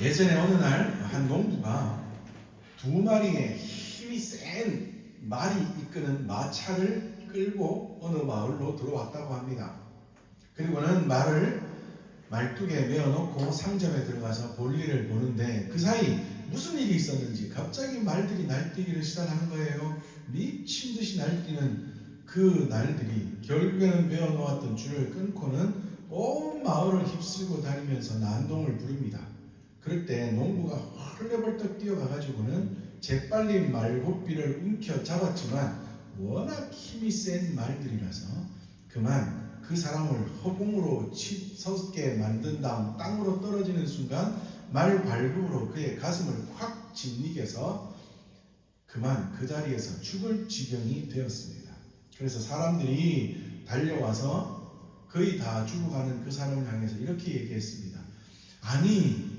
예전에 어느 날 한 농부가 두 마리의 힘이 센 말이 이끄는 마차를 끌고 어느 마을로 들어왔다고 합니다. 그리고는 말을 말뚝에 메어놓고 상점에 들어가서 볼일을 보는데 그 사이 무슨 일이 있었는지 갑자기 말들이 날뛰기를 시작하는 거예요. 미친 듯이 날뛰는 그 날들이 결국에는 메어놓았던 줄을 끊고는 온 마을을 휩쓸고 다니면서 난동을 부릅니다. 그럴 때 농부가 헐레벌떡 뛰어가가지고는 재빨리 말고삐를 움켜 잡았지만 워낙 힘이 센 말들이라서 그만 그 사람을 허공으로 치솟게 만든 다음 땅으로 떨어지는 순간 말 발굽으로 그의 가슴을 확 짓이겨서 그만 그 자리에서 죽을 지경이 되었습니다. 그래서 사람들이 달려와서 거의 다 죽어가는 그 사람을 향해서 이렇게 얘기했습니다. 아니,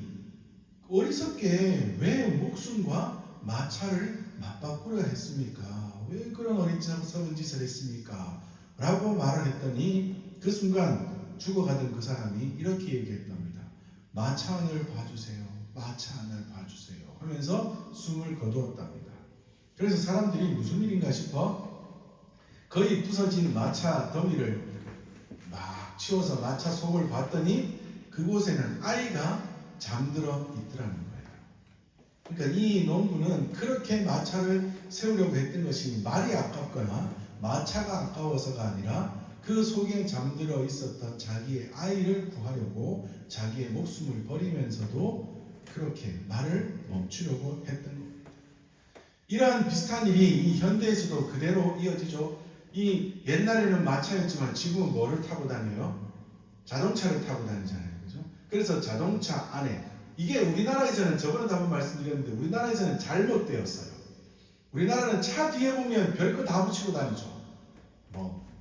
어리석게 왜 목숨과 마차를 맞바꾸려 했습니까? 왜 그런 어리석은 짓을 했습니까? 라고 말을 했더니 그 순간 죽어가던 그 사람이 이렇게 얘기했답니다. 마차 안을 봐주세요. 마차 안을 봐주세요. 하면서 숨을 거두었답니다. 그래서 사람들이 무슨 일인가 싶어 거의 부서진 마차 더미를 막 치워서 마차 속을 봤더니 그곳에는 아이가 잠들어 있더라는 거예요. 그러니까 이 농부는 그렇게 마차를 세우려고 했던 것이 말이 아깝거나 마차가 아까워서가 아니라 그 속에 잠들어 있었던 자기의 아이를 구하려고 자기의 목숨을 버리면서도 그렇게 말을 멈추려고 했던 겁니다. 이러한 비슷한 일이 이 현대에서도 그대로 이어지죠. 이 옛날에는 마차였지만 지금은 뭐를 타고 다녀요? 자동차를 타고 다니잖아요. 그래서 자동차 안에 이게 우리나라에서는 저번에도 한번 말씀드렸는데 우리나라에서는 잘못되었어요. 우리나라는 차 뒤에 보면 별거 다 붙이고 다니죠.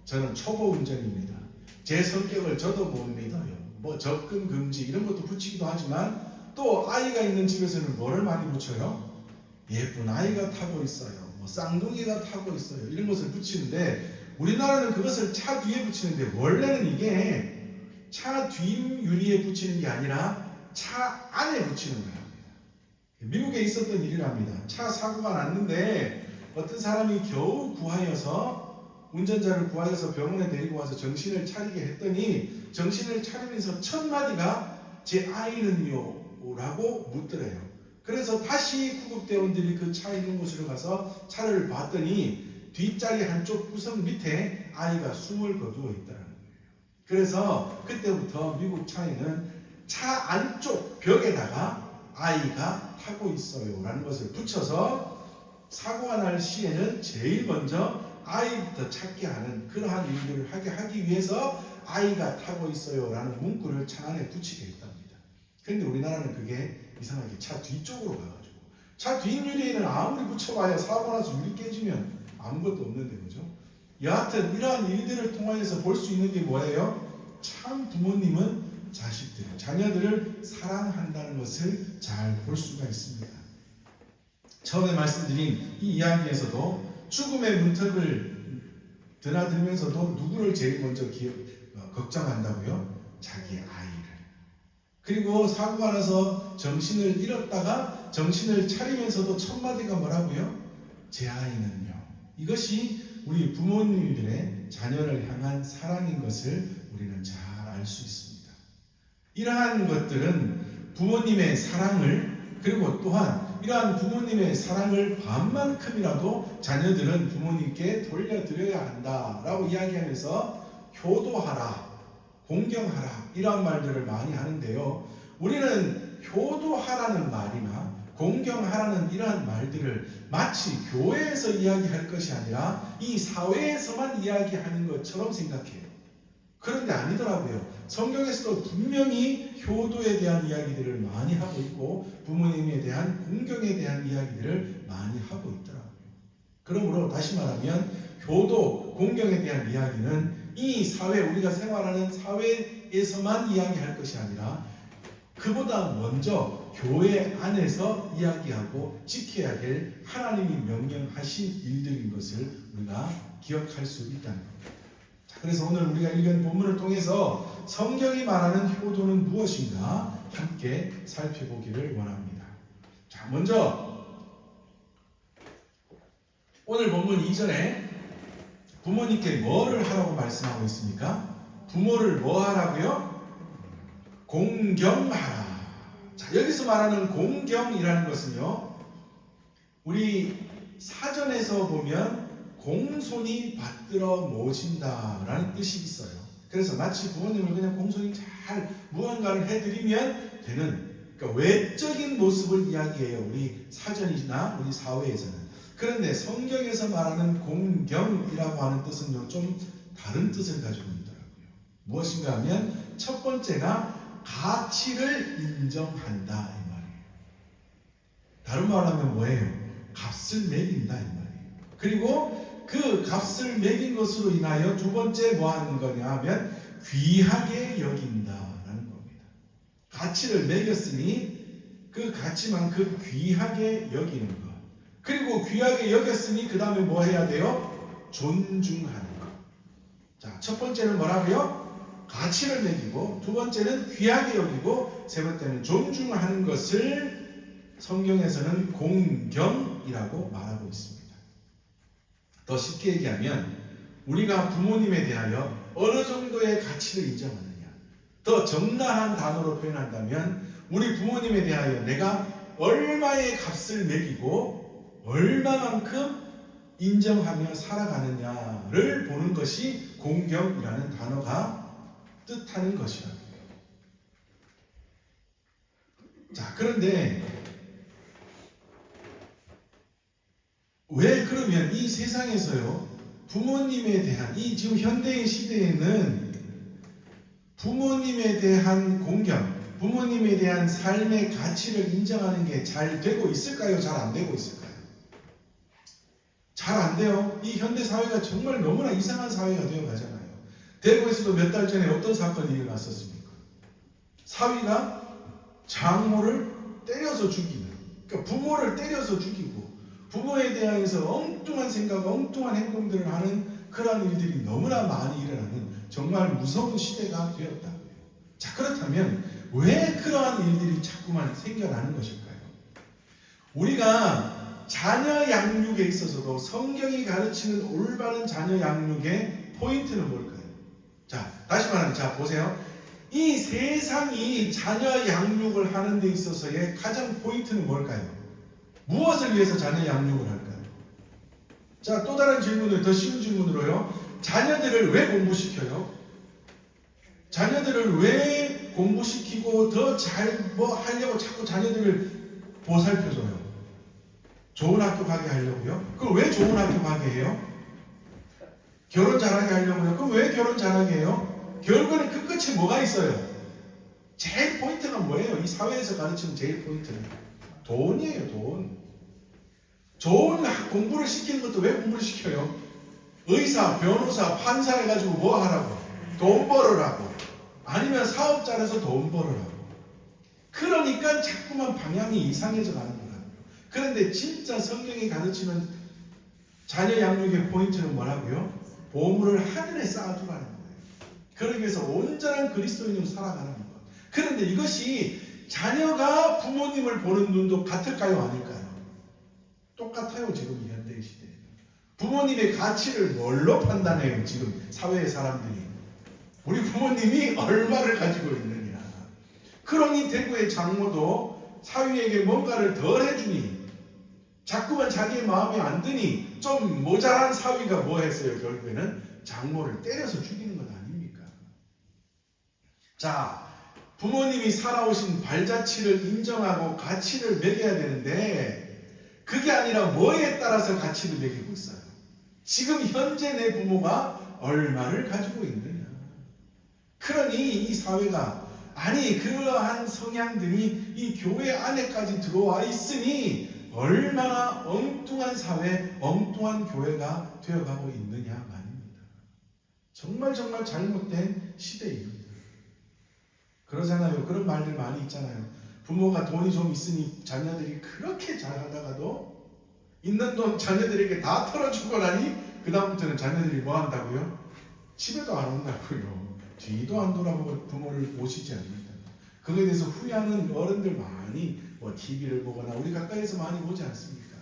저는 초보 운전입니다. 제 성격을 저도 못 믿어요. 접근 금지 이런 것도 붙이기도 하지만 또 아이가 있는 집에서는 뭐를 많이 붙여요? 예쁜 아이가 타고 있어요. 쌍둥이가 타고 있어요. 이런 것을 붙이는데 우리나라는 그것을 차 뒤에 붙이는데 원래는 이게 차 뒷유리에 붙이는 게 아니라 차 안에 붙이는 거랍니다. 미국에 있었던 일이랍니다. 차 사고가 났는데 어떤 사람이 겨우 구하여서 운전자를 구하여서 병원에 데리고 와서 정신을 차리게 했더니 정신을 차리면서 첫 마디가 제 아이는요? 라고 묻더래요. 그래서 다시 구급대원들이 그 차 있는 곳으로 가서 차를 봤더니 뒷자리 한쪽 구석 밑에 아이가 숨을 거두어 있더라고요. 그래서 그때부터 미국 차에는 차 안쪽 벽에다가 아이가 타고 있어요 라는 것을 붙여서 사고가 날 시에는 제일 먼저 아이부터 찾게 하는 그러한 일들을 하기 위해서 아이가 타고 있어요 라는 문구를 차 안에 붙이게 했답니다. 그런데 우리나라는 그게 이상하게 차 뒤쪽으로 가가지고 차 뒷유리에는 아무리 붙여봐야 사고 나서 유리 깨지면 아무것도 없는데 그죠? 여하튼 이러한 일들을 통해서 볼 수 있는 게 뭐예요? 참 부모님은 자식들, 자녀들을 사랑한다는 것을 잘 볼 수가 있습니다. 처음에 말씀드린 이 이야기에서도 죽음의 문턱을 드나들면서도 누구를 제일 먼저 걱정한다고요? 자기의 아이를. 그리고 사고가 나서 정신을 잃었다가 정신을 차리면서도 첫 마디가 뭐라고요? 제 아이는요. 이것이 우리 부모님들의 자녀를 향한 사랑인 것을 우리는 잘 알 수 있습니다. 이러한 것들은 부모님의 사랑을 그리고 또한 이러한 부모님의 사랑을 반만큼이라도 자녀들은 부모님께 돌려드려야 한다라고 이야기하면서 효도하라, 공경하라 이러한 말들을 많이 하는데요. 우리는 효도하라는 말이나 공경하라는 이러한 말들을 마치 교회에서 이야기할 것이 아니라 이 사회에서만 이야기하는 것처럼 생각해요. 그런데 아니더라고요. 성경에서도 분명히 효도에 대한 이야기들을 많이 하고 있고 부모님에 대한 공경에 대한 이야기들을 많이 하고 있더라고요. 그러므로 다시 말하면 효도, 공경에 대한 이야기는 이 사회, 우리가 생활하는 사회에서만 이야기할 것이 아니라 그보다 먼저 교회 안에서 이야기하고 지켜야 될 하나님이 명령하신 일들인 것을 우리가 기억할 수 있다는 겁니다. 그래서 오늘 우리가 읽은 본문을 통해서 성경이 말하는 효도는 무엇인가? 함께 살펴보기를 원합니다. 자, 먼저 오늘 본문 이전에 부모님께 뭐를 하라고 말씀하고 있습니까? 부모를 뭐 하라고요? 공경하라. 자, 여기서 말하는 공경이라는 것은요, 우리 사전에서 보면 공손히 받들어 모신다라는 뜻이 있어요. 그래서 마치 부모님을 그냥 공손히 잘 무언가를 해드리면 되는, 그러니까 외적인 모습을 이야기해요, 우리 사전이나 우리 사회에서는. 그런데 성경에서 말하는 공경이라고 하는 뜻은요, 좀 다른 뜻을 가지고 있더라고요. 무엇인가 하면 첫 번째가 가치를 인정한다 이 말이에요. 다른 말로 하면 뭐예요? 값을 매긴다 이 말이에요. 그리고 그 값을 매긴 것으로 인하여 두 번째 뭐 하는 거냐 하면 귀하게 여긴다라는 겁니다. 가치를 매겼으니 그 가치만큼 귀하게 여기는 것. 그리고 귀하게 여겼으니 그 다음에 뭐 해야 돼요? 존중하는 것. 자, 첫 번째는 뭐라고요? 가치를 매기고, 두 번째는 귀하게 여기고, 세 번째는 존중하는 것을 성경에서는 공경이라고 말하고 있습니다. 더 쉽게 얘기하면 우리가 부모님에 대하여 어느 정도의 가치를 인정하느냐, 더 적나라한 단어로 표현한다면 우리 부모님에 대하여 내가 얼마의 값을 매기고 얼마만큼 인정하며 살아가느냐를 보는 것이 공경이라는 단어가 뜻하는 것이라고요. 자, 그런데 왜 그러면 이 세상에서요, 부모님에 대한, 이 지금 현대인 시대에는 부모님에 대한 공경, 부모님에 대한 삶의 가치를 인정하는 게 잘 되고 있을까요? 잘 안 되고 있을까요? 잘 안 돼요. 이 현대 사회가 정말 너무나 이상한 사회가 되어 가잖아요. 대구에서도 몇 달 전에 어떤 사건이 일어났었습니까? 사위가 장모를 때려서 죽이는, 그러니까 부모를 때려서 죽이고 부모에 대해서 엉뚱한 생각, 엉뚱한 행동들을 하는 그러한 일들이 너무나 많이 일어나는 정말 무서운 시대가 되었다고요. 자, 그렇다면 왜 그러한 일들이 자꾸만 생겨나는 것일까요? 우리가 자녀 양육에 있어서도 성경이 가르치는 올바른 자녀 양육의 포인트는 뭘까요? 자, 다시 말하면, 자, 보세요. 이 세상이 자녀 양육을 하는 데 있어서의 가장 포인트는 뭘까요? 무엇을 위해서 자녀 양육을 할까요? 자, 또 다른 질문을, 더 쉬운 질문으로요. 자녀들을 왜 공부시켜요? 자녀들을 왜 공부시키고 더 잘 뭐 하려고 자꾸 자녀들을 보살펴줘요? 좋은 학교 가게 하려고요? 그럼 왜 좋은 학교 가게 해요? 결혼 잘하게 하려고요? 그럼 왜 결혼 잘하게 해요? 결국은 그 끝에 뭐가 있어요? 제일 포인트가 뭐예요? 이 사회에서 가르치는 제일 포인트는 돈이에요, 돈. 좋은 공부를 시키는 것도 왜 공부를 시켜요? 의사, 변호사, 판사 해가지고 뭐 하라고? 돈 벌으라고. 아니면 사업 잘해서 돈 벌으라고. 그러니까 자꾸만 방향이 이상해져 가는 거라고요. 그런데 진짜 성경이 가르치는 자녀 양육의 포인트는 뭐라고요? 보물을 하늘에 쌓아두라는 거예요. 그러기 위해서 온전한 그리스도인으로 살아가는 것. 그런데 이것이 자녀가 부모님을 보는 눈도 같을까요? 아닐까요? 똑같아요. 지금 이 현대 시대에는. 부모님의 가치를 뭘로 판단해요? 지금 사회의 사람들이. 우리 부모님이 얼마를 가지고 있느냐. 그러니 대구의 장모도 사위에게 뭔가를 덜 해주니, 자꾸만 자기의 마음에 안 드니 좀 모자란 사위가 뭐 했어요? 결국에는 장모를 때려서 죽이는 것 아닙니까? 자, 부모님이 살아오신 발자취를 인정하고 가치를 매겨야 되는데 그게 아니라 뭐에 따라서 가치를 매기고 있어요? 지금 현재 내 부모가 얼마를 가지고 있느냐. 그러니 이 사회가, 아니 그러한 성향들이 이 교회 안에까지 들어와 있으니 얼마나 엉뚱한 사회, 엉뚱한 교회가 되어가고 있느냐 말입니다. 정말 잘못된 시대입니다. 그러잖아요. 그런 말들 많이 있잖아요. 부모가 돈이 좀 있으니 자녀들이 그렇게 잘하다가도 있는 돈 자녀들에게 다 털어주고 나니 그 다음부터는 자녀들이 뭐 한다고요? 집에도 안 온다고요. 뒤도 안 돌아보고 부모를 모시지 않는다. 그거에 대해서 후회하는 어른들 많이 TV를 보거나 우리 가까이서 많이 보지 않습니까?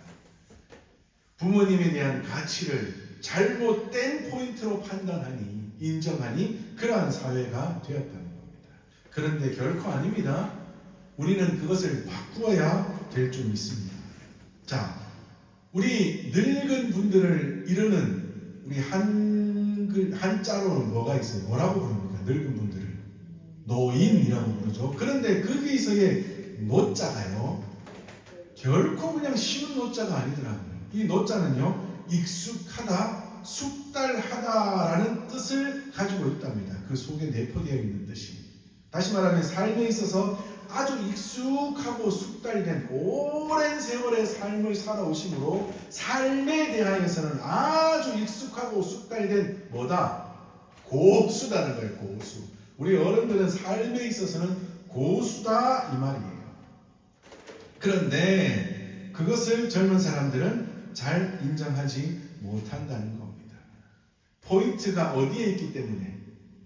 부모님에 대한 가치를 잘못된 포인트로 판단하니 인정하니 그러한 사회가 되었다는 겁니다. 그런데 결코 아닙니다. 우리는 그것을 바꾸어야 될 줄 믿습니다. 자, 우리 늙은 분들을 이루는 우리 한자로는 뭐가 있어요? 뭐라고 부릅니까? 늙은 분들을 노인이라고 부르죠. 그런데 거기서의 노자가요, 결코 그냥 쉬운 노자가 아니더라고요. 이 노자는요, 익숙하다, 숙달하다라는 뜻을 가지고 있답니다. 그 속에 내포되어 있는 뜻이. 다시 말하면 삶에 있어서 아주 익숙하고 숙달된 오랜 세월의 삶을 살아오심으로 삶에 대하여서는 아주 익숙하고 숙달된 뭐다? 고수다는 거예요. 고수. 우리 어른들은 삶에 있어서는 고수다 이 말이에요. 그런데 그것을 젊은 사람들은 잘 인정하지 못한다는 겁니다. 포인트가 어디에 있기 때문에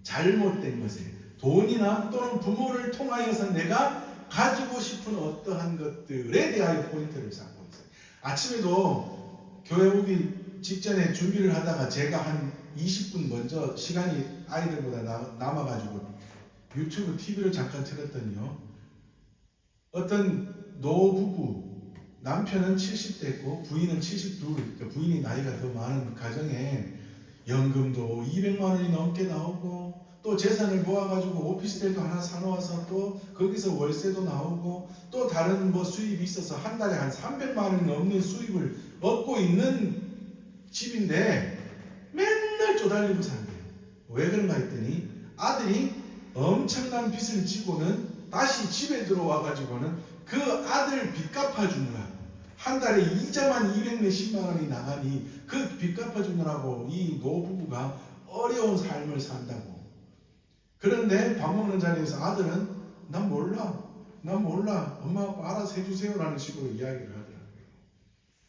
잘못된 것에 돈이나 또는 부모를 통하여서 내가 가지고 싶은 어떠한 것들에 대하여 포인트를 잡고 있어요. 아침에도 교회 오기 직전에 준비를 하다가 제가 한 20분 먼저 시간이 아이들보다 남아가지고 유튜브 TV를 잠깐 틀었더니요, 어떤 노부부, 남편은 70대고 부인은 72, 그러니까 부인이 나이가 더 많은 가정에 연금도 200만 원이 넘게 나오고 또 재산을 모아가지고 오피스텔도 하나 사놓아서 또 거기서 월세도 나오고 또 다른 수입이 있어서 한 달에 한 300만 원이 넘는 수입을 얻고 있는 집인데 맨날 쪼달리고 산대요. 왜 그런가 했더니 아들이 엄청난 빚을 지고는 다시 집에 들어와가지고는 그 아들 빚 갚아주느라고 한 달에 이자만 200몇십만 원이 나가니 그 빚 갚아주느라고 이 노부부가 어려운 삶을 산다고. 그런데 밥 먹는 자리에서 아들은 난 몰라 엄마 아빠 알아서 해주세요라는 식으로 이야기를 하더라고요.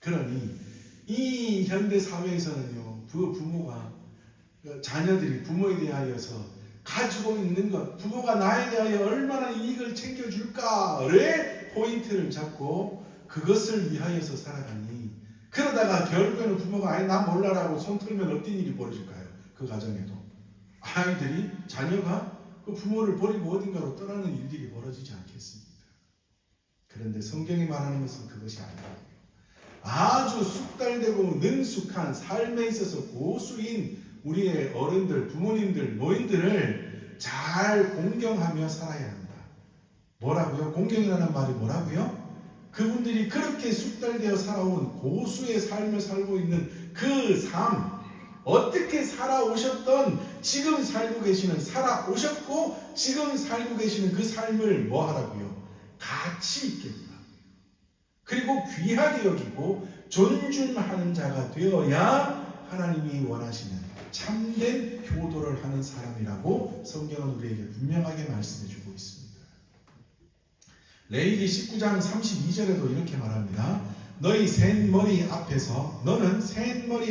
그러니 이 현대 사회에서는요, 부모가 자녀들이 부모에 대하여서 가지고 있는 것, 부모가 나에 대하여 얼마나 이익을 챙겨줄까를 포인트를 잡고 그것을 위하여서 살아가니, 그러다가 결국에는 부모가 아예 나 몰라라고 손 틀면 어떤 일이 벌어질까요? 그 가정에도 아이들이, 자녀가 그 부모를 버리고 어딘가로 떠나는 일들이 벌어지지 않겠습니까? 그런데 성경이 말하는 것은 그것이 아니라고요. 아주 숙달되고 능숙한 삶에 있어서 고수인 우리의 어른들, 부모님들, 노인들을 잘 공경하며 살아야 한다. 뭐라고요? 공경이라는 말이 뭐라고요? 그분들이 그렇게 숙달되어 살아온 고수의 삶을 살고 있는 그 삶, 어떻게 살아오셨던, 지금 살고 계시는, 살아오셨고 지금 살고 계시는 그 삶을 뭐 하라고요? 가치 있게, 그리고 귀하게 여기고 존중하는 자가 되어야 하나님이 원하시는 참된 효도를 하는 사람이라고 성경은 우리에게 분명하게 말씀해주고 있습니다. 레위기 19장 32절에도 이렇게 말합니다. 너는 센 머리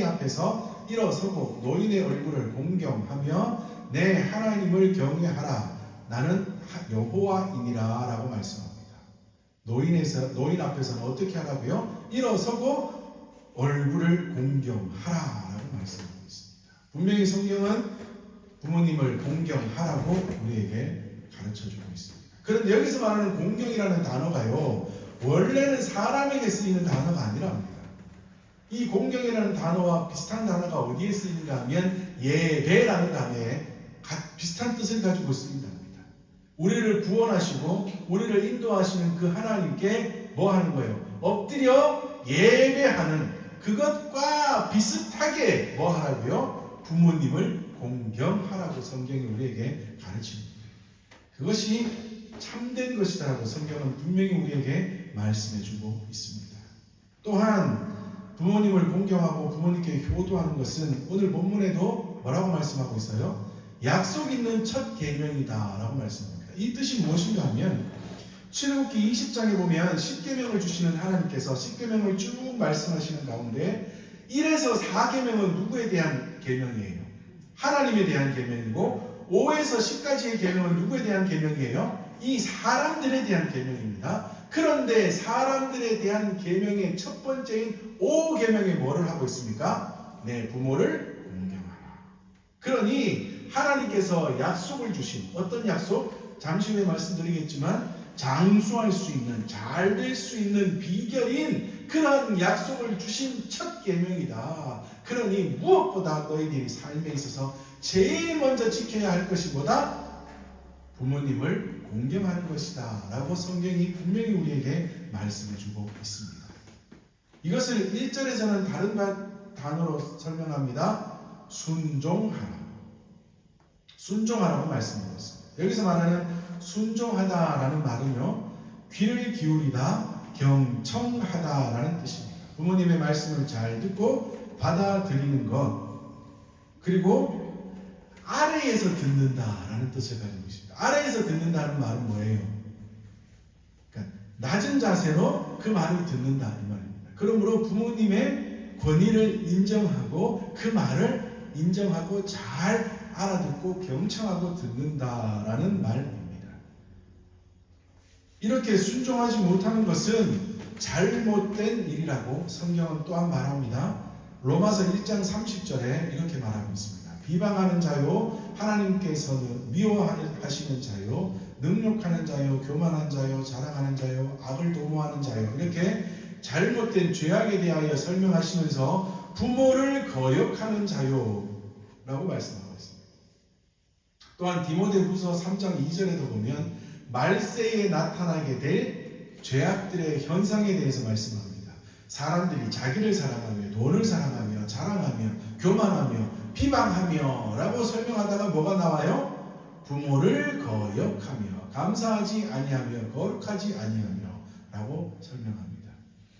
앞에서 일어서고 노인의 얼굴을 공경하며 내 하나님을 경외하라. 나는 여호와이니라 라고 말씀합니다. 노인 앞에서는 어떻게 하라고요? 일어서고 얼굴을 공경하라 라고 말씀하고 있습니다. 분명히 성경은 부모님을 공경하라고 우리에게 가르쳐주고 있습니다. 그런데 여기서 말하는 공경이라는 단어가요, 원래는 사람에게 쓰이는 단어가 아니랍니다. 이 공경이라는 단어와 비슷한 단어가 어디에 쓰이는가 하면 예배라는 단어에 비슷한 뜻을 가지고 쓰인답니다. 우리를 구원하시고 우리를 인도하시는 그 하나님께 뭐 하는 거예요? 엎드려 예배하는 그것과 비슷하게 뭐 하라고요? 부모님을 공경하라고 성경이 우리에게 가르칩니다. 그것이 참된 것이다라고 성경은 분명히 우리에게 말씀해주고 있습니다. 또한 부모님을 공경하고 부모님께 효도하는 것은 오늘 본문에도 뭐라고 말씀하고 있어요? 약속 있는 첫 계명이다 라고 말씀합니다. 이 뜻이 무엇인가 하면 출애굽기 20장에 보면 10계명을 주시는 하나님께서 10계명을 쭉 말씀하시는 가운데 1에서 4계명은 누구에 대한 계명이에요? 하나님에 대한 계명이고 5에서 10까지의 계명은 누구에 대한 계명이에요? 이 사람들에 대한 계명입니다. 그런데 사람들에 대한 계명의 첫 번째인 5계명에 뭐를 하고 있습니까? 내 부모를 공경하라. 그러니 하나님께서 약속을 주신 어떤 약속? 잠시 후에 말씀드리겠지만 장수할 수 있는, 잘 될 수 있는 비결인 그런 약속을 주신 첫 계명이다. 그러니 무엇보다 너희들이 삶에 있어서 제일 먼저 지켜야 할 것이 뭐다? 부모님을 공경하는 것이다 라고 성경이 분명히 우리에게 말씀해주고 있습니다. 이것을 1절에서는 다른 단어로 설명합니다. 순종하라. 순종하라고 말씀드렸습니다. 여기서 말하는 순종하다라는 말은요, 귀를 기울이다, 경청하다라는 뜻입니다. 부모님의 말씀을 잘 듣고 받아들이는 것, 그리고 아래에서 듣는다라는 뜻을 가지고 있습니다. 아래에서 듣는다는 말은 뭐예요? 그러니까 낮은 자세로 그 말을 듣는다 이 말입니다. 그러므로 부모님의 권위를 인정하고 그 말을 인정하고 잘 알아듣고 경청하고 듣는다라는 말입니다. 이렇게 순종하지 못하는 것은 잘못된 일이라고 성경은 또한 말합니다. 로마서 1장 30절에 이렇게 말하고 있습니다. 비방하는 자요, 하나님께서는 미워하시는 자요, 능욕하는 자요, 교만한 자요, 자랑하는 자요, 악을 도모하는 자요, 이렇게 잘못된 죄악에 대하여 설명하시면서 부모를 거역하는 자요 라고 말씀하고 있습니다. 또한 디모데후서 3장 2절에도 보면 말세에 나타나게 될 죄악들의 현상에 대해서 말씀합니다. 사람들이 자기를 사랑하며 돈을 사랑하며 자랑하며 교만하며 비방하며 라고 설명하다가 뭐가 나와요? 부모를 거역하며 감사하지 아니하며 거룩하지 아니하며 라고 설명합니다.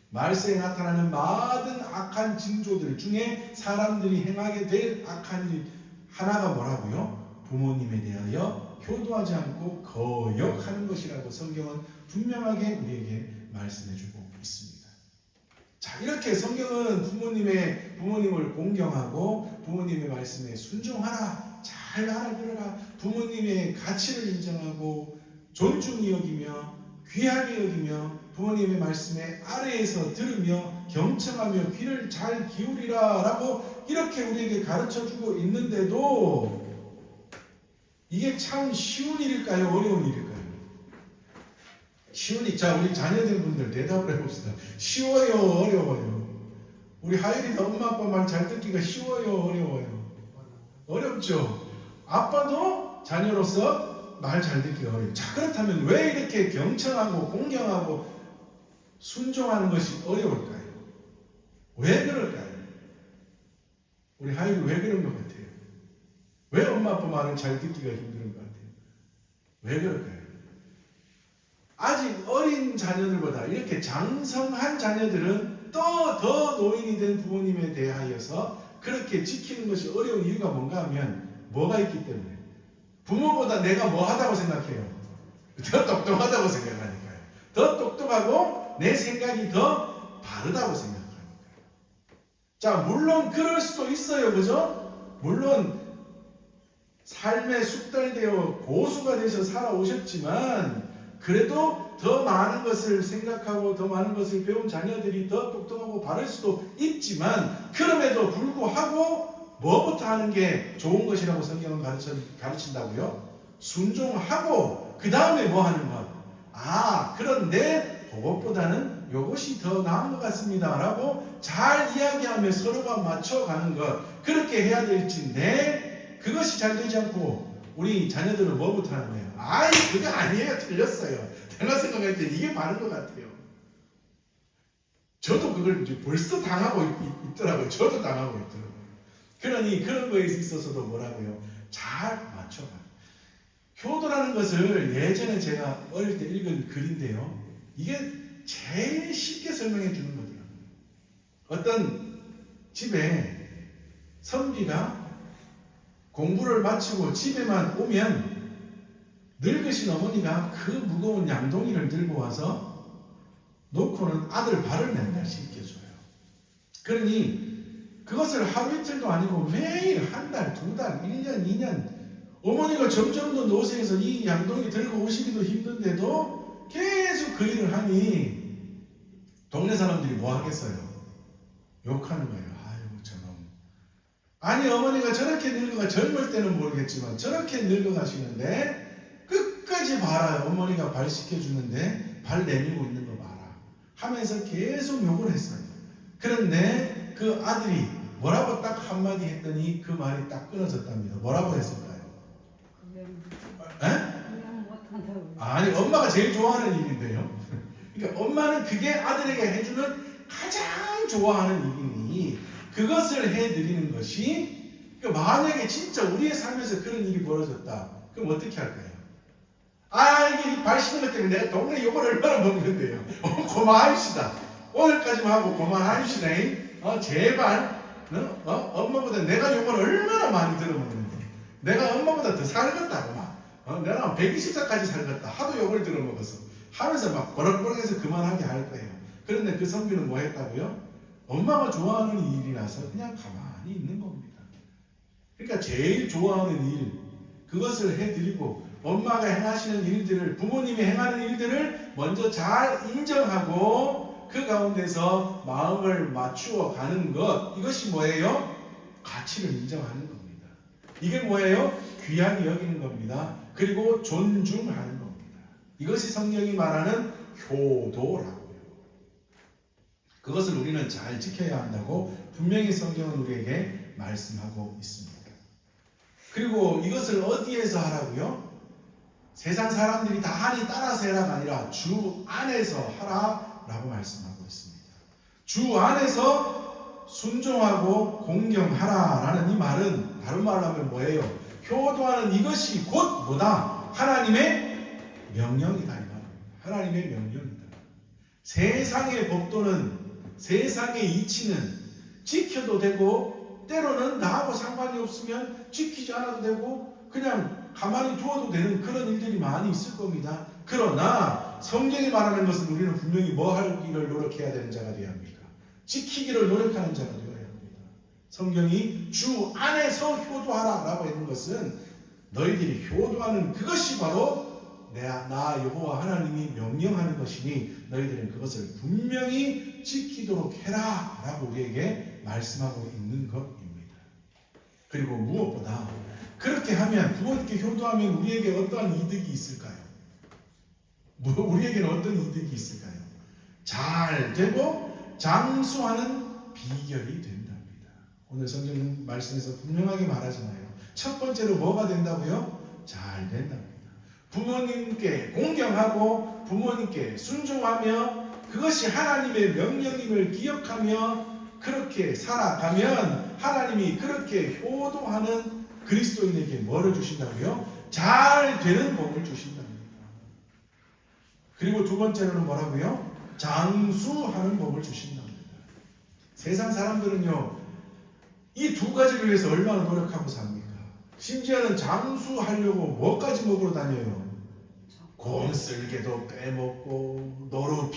말세에 나타나는 모든 악한 징조들 중에 사람들이 행하게 될 악한 일 하나가 뭐라고요? 부모님에 대하여 효도하지 않고 거역하는 것이라고 성경은 분명하게 우리에게 말씀해주고 있습니다. 자, 이렇게 성경은 부모님을 공경하고 부모님의 말씀에 순종하라, 잘 알아들어라, 부모님의 가치를 인정하고 존중히 여기며 귀하게 여기며 부모님의 말씀에 아래에서 들으며 경청하며 귀를 잘 기울이라 라고 이렇게 우리에게 가르쳐주고 있는데도 이게 참 쉬운 일일까요? 어려운 일일까요? 자, 우리 자녀들 분들 대답을 해봅시다. 쉬워요? 어려워요? 우리 하율이도 엄마 아빠 말 잘 듣기가 쉬워요? 어려워요? 어렵죠? 아빠도 자녀로서 말 잘 듣기가 어려워요. 자, 그렇다면 왜 이렇게 경청하고 공경하고 순종하는 것이 어려울까요? 왜 그럴까요? 우리 하율이 왜 그런 것 같아요? 왜 엄마 아빠 말을 잘 듣기가 힘든 것 같아요? 왜 그럴까요? 아직 어린 자녀들보다 이렇게 장성한 자녀들은 더 노인이 된 부모님에 대하여서 그렇게 지키는 것이 어려운 이유가 뭔가 하면 뭐가 있기 때문에 부모보다 내가 뭐 하다고 생각해요? 더 똑똑하다고 생각하니까요. 더 똑똑하고 내 생각이 더 바르다고 생각하니까요. 자, 물론 그럴 수도 있어요. 그죠? 물론 삶에 숙달되어 고수가 되셔 살아오셨지만 그래도 더 많은 것을 생각하고 더 많은 것을 배운 자녀들이 더 똑똑하고 바를 수도 있지만 그럼에도 불구하고 뭐부터 하는 게 좋은 것이라고 성경은 가르친다고요? 순종하고 그 다음에 뭐 하는 것? 그런데 그것보다는 이것이 더 나은 것 같습니다 라고 잘 이야기하며 서로가 맞춰가는 것, 그렇게 해야 될진데 그것이 잘 되지 않고 우리 자녀들은 뭐부터 하는 거예요? 그거 아니에요. 틀렸어요. 내가 생각할 때 이게 바른 것 같아요. 저도 그걸 이제 벌써 당하고 있더라고요. 저도 당하고 있더라고요. 그러니 그런 거에 있어서도 뭐라고요? 잘 맞춰가요. 효도라는 것을 예전에 제가 어릴 때 읽은 글인데요. 이게 제일 쉽게 설명해 주는 거더라고요. 어떤 집에 선비가 공부를 마치고 집에만 오면 늙으신 어머니가 그 무거운 양동이를 들고 와서 놓고는 아들 발을 맨날 씻겨줘요. 그러니 그것을 하루 이틀도 아니고 매일 한 달, 두 달, 1년, 2년 어머니가 점점 더 노쇠해서 이 양동이 들고 오시기도 힘든데도 계속 그 일을 하니 동네 사람들이 뭐 하겠어요? 욕하는 거예요. 아유 저놈. 아니 어머니가 저렇게 늙어가 젊을 때는 모르겠지만 저렇게 늙어가시는데 끝까지 봐라. 어머니가 발 씻겨주는데 발 내밀고 있는 거 봐라 하면서 계속 욕을 했어요. 그런데 그 아들이 뭐라고 딱 한마디 했더니 그 말이 딱 끊어졌답니다. 뭐라고 했을까요? 아니 엄마가 제일 좋아하는 일인데요. 그러니까 엄마는 그게 아들에게 해주는 가장 좋아하는 일이니 그것을 해드리는 것이, 그러니까 만약에 진짜 우리의 삶에서 그런 일이 벌어졌다 그럼 어떻게 할까요? 아 이게 발 씻는 것 때문에 내가 동네 욕을 얼마나 먹는데요. 고마합시다. 오늘까지만 하고 고마합시다. 제발 엄마보다 내가 욕을 얼마나 많이 들어먹는데 내가 엄마보다 더 살겠다고 막 내가 120살까지 살겠다 하도 욕을 들어먹었어 하면서 막 버럭버럭해서 그만하게 할 거예요. 그런데 그 성규는 뭐 했다고요? 엄마가 좋아하는 일이라서 그냥 가만히 있는 겁니다. 그러니까 제일 좋아하는 일 그것을 해드리고 엄마가 행하시는 일들을, 부모님이 행하는 일들을 먼저 잘 인정하고 그 가운데서 마음을 맞추어 가는 것, 이것이 뭐예요? 가치를 인정하는 겁니다. 이게 뭐예요? 귀하게 여기는 겁니다. 그리고 존중하는 겁니다. 이것이 성경이 말하는 효도라고요. 그것을 우리는 잘 지켜야 한다고 분명히 성경은 우리에게 말씀하고 있습니다. 그리고 이것을 어디에서 하라고요? 세상 사람들이 다 하니 따라서 해라가 아니라 주 안에서 하라라고 말씀하고 있습니다. 주 안에서 순종하고 공경하라라는 이 말은 다른 말로 하면 뭐예요? 효도하는 이것이 곧 뭐다? 하나님의 명령이다 이 말입니다. 하나님의 명령이다. 세상의 법도는, 세상의 이치는 지켜도 되고 때로는 나하고 상관이 없으면 지키지 않아도 되고 그냥 가만히 두어도 되는 그런 일들이 많이 있을 겁니다. 그러나 성경이 말하는 것은 우리는 분명히 뭐 하기를 노력해야 되는 자가 되어야 합니까? 지키기를 노력하는 자가 되어야 합니다. 성경이 주 안에서 효도하라라고 했는 것은 너희들이 효도하는 그것이 바로 나 여호와 하나님이 명령하는 것이니 너희들은 그것을 분명히 지키도록 해라 라고 우리에게 말씀하고 있는 것입니다. 그리고 무엇보다 그렇게 하면, 부모님께 효도하면 우리에게 어떠한 이득이 있을까요? 우리에게는 어떤 이득이 있을까요? 잘 되고 장수하는 비결이 된답니다. 오늘 성경 말씀에서 분명하게 말하잖아요. 첫 번째로 뭐가 된다고요? 잘 된답니다. 부모님께 공경하고 부모님께 순종하며 그것이 하나님의 명령임을 기억하며 그렇게 살아가면 하나님이 그렇게 효도하는 그리스도인에게 뭐를 주신다고요? 잘 되는 복을 주신답니다. 그리고 두 번째로는 뭐라고요? 장수하는 복을 주신답니다. 세상 사람들은요, 이 두 가지를 위해서 얼마나 노력하고 삽니까? 심지어는 장수하려고 뭐까지 먹으러 다녀요? 곰쓸개도 빼먹고 노루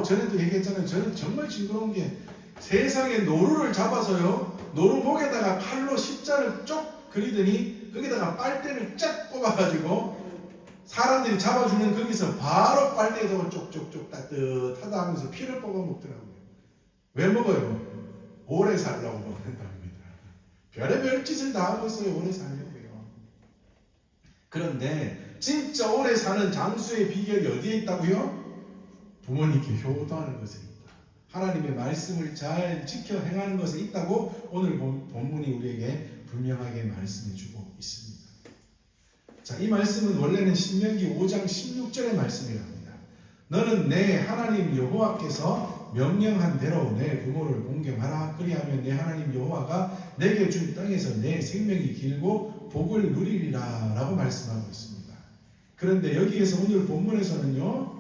전에도 얘기했잖아요. 저는 정말 징그러운 게 세상에 노루를 잡아서요, 노루목에다가 칼로 십자를 쪽 그리더니 거기다가 빨대를 쫙 꼽아가지고 사람들이 잡아주는 거기서 바로 빨대에다가 쪽쪽쪽 따뜻하다 하면서 피를 뽑아 먹더라고요. 왜 먹어요? 오래 살라고 먹는답니다. 별의별 짓을 다 하고 있어요. 오래 살려고요. 그런데 진짜 오래 사는 장수의 비결이 어디에 있다고요? 부모님께 효도하는 것에 있다. 하나님의 말씀을 잘 지켜 행하는 것에 있다고 오늘 본문이 우리에게 분명하게 말씀해주고 있습니다. 자, 이 말씀은 원래는 신명기 5장 16절의 말씀이랍니다. 너는 내 하나님 여호와께서 명령한 대로 내 부모를 공경하라. 그리하면 내 하나님 여호와가 내게 준 땅에서 내 생명이 길고 복을 누리리라 라고 말씀하고 있습니다. 그런데 여기에서 오늘 본문에서는요,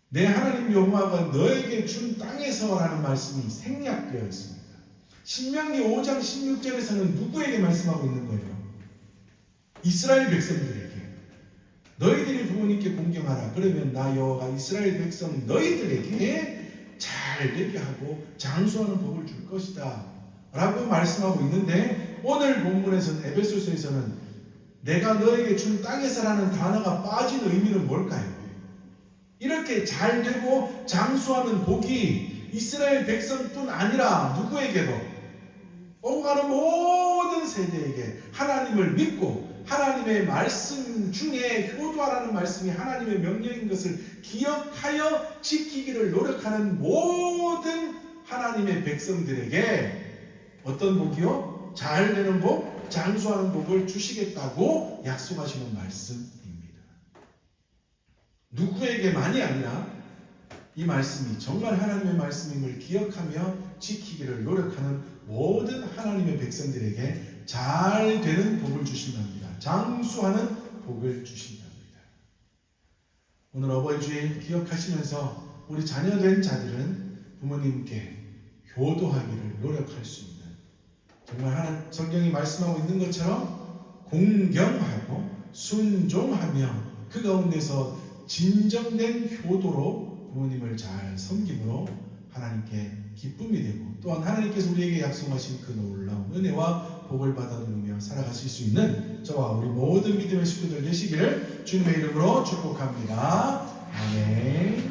내 하나님 여호와가 너에게 준 땅에서 라는 말씀이 생략되어 있습니다. 신명기 5장 16절에서는 누구에게 말씀하고 있는 거예요? 이스라엘 백성들에게. 너희들이 부모님께 공경하라. 그러면 나 여호와가 이스라엘 백성 너희들에게 잘 되게 하고 장수하는 복을 줄 것이다 라고 말씀하고 있는데, 오늘 본문에서는, 에베소서에서는 내가 너에게 준 땅에서라는 단어가 빠진 의미는 뭘까요? 이렇게 잘 되고 장수하는 복이 이스라엘 백성뿐 아니라 누구에게도 오고 가는 모든 세대에게 하나님을 믿고 하나님의 말씀 중에 효도하라는 말씀이 하나님의 명령인 것을 기억하여 지키기를 노력하는 모든 하나님의 백성들에게 어떤 복이요? 잘 되는 복, 장수하는 복을 주시겠다고 약속하시는 말씀입니다. 누구에게만이 아니라 이 말씀이 정말 하나님의 말씀임을 기억하며 지키기를 노력하는 모든 하나님의 백성들에게 잘 되는 복을 주신답니다. 장수하는 복을 주신답니다. 오늘 어버이 주일 기억하시면서 우리 자녀된 자들은 부모님께 효도하기를 노력할 수 있는, 정말 하나님 성경이 말씀하고 있는 것처럼 공경하고 순종하며 그 가운데서 진정된 효도로 부모님을 잘 섬김으로 하나님께 기쁨이 되고 또한 하나님께서 우리에게 약속하신 그 놀라운 은혜와 복을 받아 누리며 살아가실 수 있는 저와 우리 모든 믿음의 식구들 되시기를 주님의 이름으로 축복합니다. 아멘.